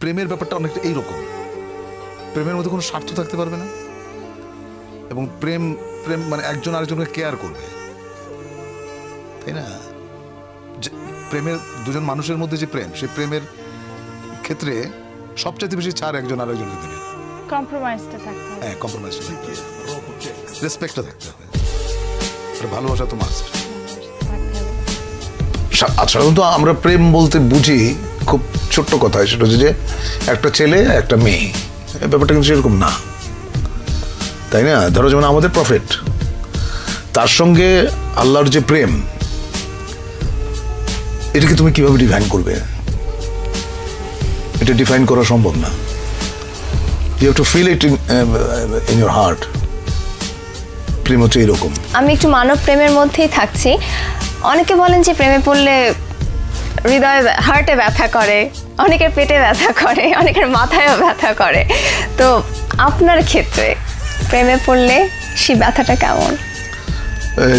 প্রেমের ব্যাপারটা অনেকটা এইরকম। প্রেমের মধ্যে কোনো স্বার্থ থাকতে পারবে না, এবং প্রেম প্রেম মানে একজন আরেকজনকে কেয়ার করবে, তাই না? প্রেমের দুজন মানুষের মধ্যে যে প্রেম, সেই প্রেমের ক্ষেত্রে সবচেয়ে বেশি ছাড় একজন আরেকজনকে দেবে। কম্প্রোমাইজটা থাকতে হবে। হ্যাঁ, কম্প্রোমাইজটা থাকতে হবে, রেসপেক্টটা থাকতে হবে, ভালোবাসা তো মাস্ট। সাধারণত আমরা প্রেম বলতে বুঝি খুব ছোট্ট কথা, সেটা হচ্ছে যে একটা ছেলে একটা মেয়ে, ব্যাপারটা কিন্তু সেরকম না, তাই না? ধরো যেমন আমাদের প্রফেট, তার সঙ্গে আল্লাহর যে প্রেম, এটাকে তুমি কিভাবে ডিফাইন করবে? এটা ডিফাইন করা সম্ভব না। You have to feel it in your heart. প্রেম হচ্ছে এরকম। আমি একটু মানব প্রেমের মধ্যেই থাকছি। অনেকে বলেন যে প্রেমে পড়লে হৃদয়ে হার্টে ব্যথা করে, অনেকের পেটে ব্যথা করে, অনেকের মাথায়ও ব্যথা করে। তো আপনার ক্ষেত্রে প্রেমে পড়লে সেই ব্যথাটা কেমন?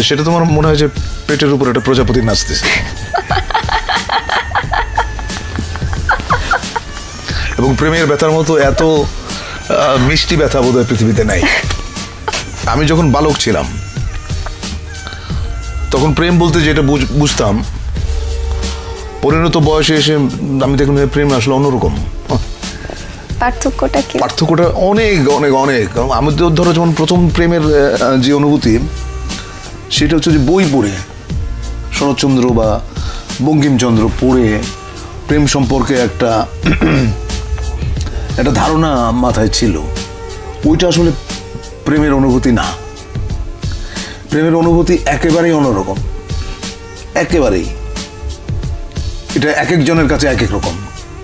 সেটা তোমার মনে হয় যে পেটের উপর একটা প্রজাপতি নাচতেছে, এবং প্রেমের ব্যথার মতো এত মিষ্টি ব্যথা বোধহয় পৃথিবীতে নাই। আমি যখন বালক ছিলাম তখন প্রেম বলতে যেটা বুঝতাম, পরিণত বয়সে এসে আমি দেখলাম প্রেম আসলে অন্যরকম। পার্থক্যটা কি? পার্থক্যটা অনেক অনেক অনেক। আমি তো ধরো যেমন প্রথম প্রেমের যে অনুভূতি, সেটা হচ্ছে যে বই পড়ে, শরৎচন্দ্র বা বঙ্কিমচন্দ্র পড়ে প্রেম সম্পর্কে একটা ধারণা মাথায় ছিল। ওইটা আসলে প্রেমের অনুভূতি না। প্রেমের অনুভূতি একেবারেই অন্যরকম, একেবারেই। এটা এক একজনের কাছে এক এক রকম,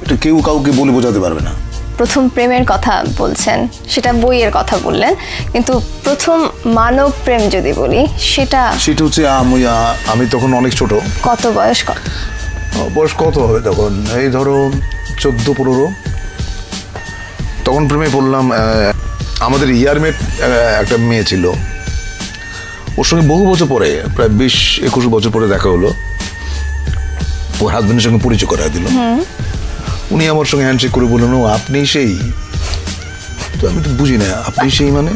এটা কেউ কাউকে বলে বোঝাতে পারবে না। প্রথম প্রেমের কথা বলছেন, সেটা বইয়ের কথা বললেন, কিন্তু প্রথম মানব প্রেম যদি বলি, সেটা হচ্ছে আমি তখন অনেক ছোট। কত বয়স? বয়স কত হবে তখন? এই ধরো 14-15। তখন প্রেমে পড়লাম। আমাদের ইয়ারমেট একটা মেয়ে ছিল, ওর সঙ্গে বহু বছর পরে, প্রায় 20-21 বছর পরে দেখা হলো। ওর হাজবেন্ডের সঙ্গে পরিচয় করায় দিল। উনি আমার সঙ্গে হ্যান্ডশেক করে বললেন, ও আপনি সেই? তো আমি তো বুঝি না, আপনি সেই মানে?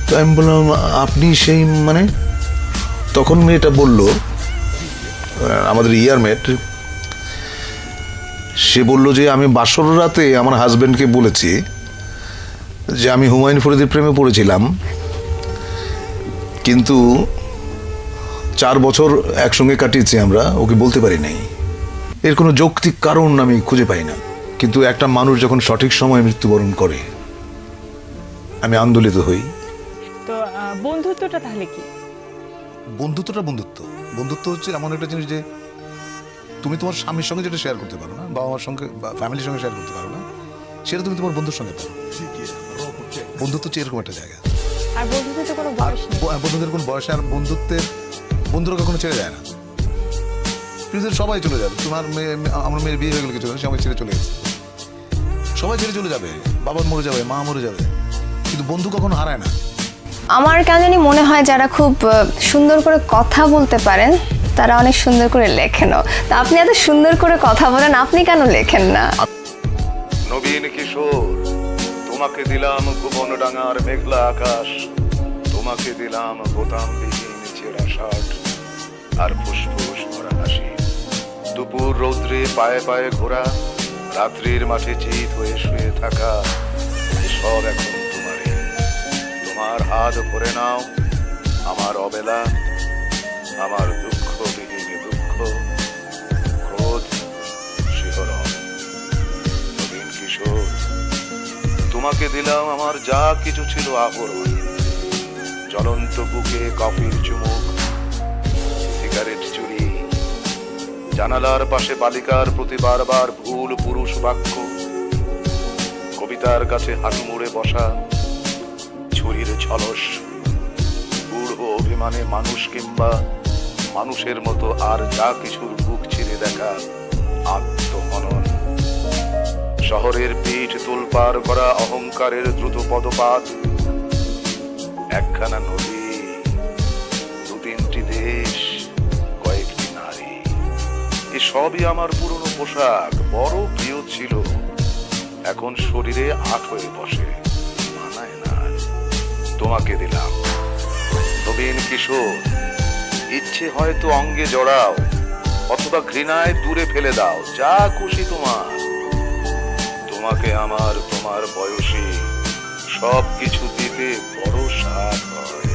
তো আমি বললাম, আপনি সেই মানে? তখন মেয়েটা বলল, আমাদের ইয়ারমেট, সে বলল যে আমি বাসর রাতে আমার হাজবেন্ডকে বলেছি যে আমি হুমায়ুন ফরিদের প্রেমে পড়েছিলাম, কিন্তু 4 বছর একসঙ্গে কাটিয়েছি আমরা, ওকে বলতে পারি নাই। এর কোনো যৌক্তিক কারণ আমি খুঁজে পাই না। কিন্তু একটা মানুষ যখন সঠিক সময়ে মৃত্যুবরণ করে, আমি আন্দোলিত হই। তো বন্ধুত্বটা তাহলে কি? বন্ধুত্বটা বন্ধুত্ব হচ্ছে এমন একটা জিনিস যে তুমি তোমার স্বামীর সঙ্গে যেটা শেয়ার করতে পারো না, বাবা মার সঙ্গে বা ফ্যামিলির সঙ্গে শেয়ার করতে পারো না, সেটা তুমি তোমার বন্ধুর সঙ্গে পারো। বন্ধুত্ব হচ্ছে এরকম একটা জায়গা। আর বন্ধুত্বের কোনো বয়স নেই। বন্ধুদের কোন বয়সে, আর বন্ধুরা কখনো ছেড়ে যায় না। পৃথিবীর সবাই চলে যাবে। তোমার মেয়ে, আমার মেয়ের বিয়ে হয়ে গেলে কিছু না, সবাই ছেড়ে চলে গেছে, সবাই ছেড়ে চলে যাবে, বাবা মরে যাবে, মা মরে যাবে, কিন্তু বন্ধু কখনো হারায় না। আমার কেন জানি মনে হয় যারা খুব সুন্দর করে কথা বলতে পারেন, তারা অনেক সুন্দর করে লেখেনও। তা আপনি এত সুন্দর করে কথা বলেন, আপনি কেন লেখেন না? নবীন কিশোর, তোমাকে দিলাম ভুবন ডাঙার মেঘলা আকাশ, তোমাকে দিলাম বোতামবিহীন ছেঁড়া শার্ট আর ফুসফুস ভরা হাসি। দুপুর রৌদ্রে পায়ে পায়ে ঘোরা, রাত্রির মাঠে চিত হয়ে শুয়ে থাকা, সব এখন তোমারই। তোমার হাত ভরে নাও আমার অবেলা, আমার দুঃখবিহীন দুঃখ, ক্রোধ, শিহরণ। নবীন কিশোর, তোমাকে দিলাম আমার যা কিছু ছিল আবরণ, জ্বলন্ত বুকে কফির চুমুক, সিগারেট চুরি, জানালার পাশে বালিকার প্রতি বারবার ভুল পুরুষ বাক্য, কবিতার কাছে হাঁটু মুড়ে বসা, ছুরির ঝলস, গূঢ় অভিমানে মানুষ কিংবা মানুষের মতো আর যা কিছুর বুক ছিঁড়ে দেখা, আত্মহনন, শহরের পিঠ তোলপাড় করা অহংকারের দ্রুত পদপাত, একখানা নদী, 2-3টি দেশ, কয়েকটি নারী, এসবই আমার পুরনো পোশাক বড় প্রিয় ছিল, এখন শরীরে আট হয়ে বসে, মানায় না। তোমাকে দিলাম নবীন কিশোর, ইচ্ছে হয়তো অঙ্গে জড়াও, অথবা ঘৃণায় দূরে ফেলে দাও, যা খুশি তোমার। তোমাকে আমার তোমার বয়সী সব কিছু দিতে বড় সাধ হয়।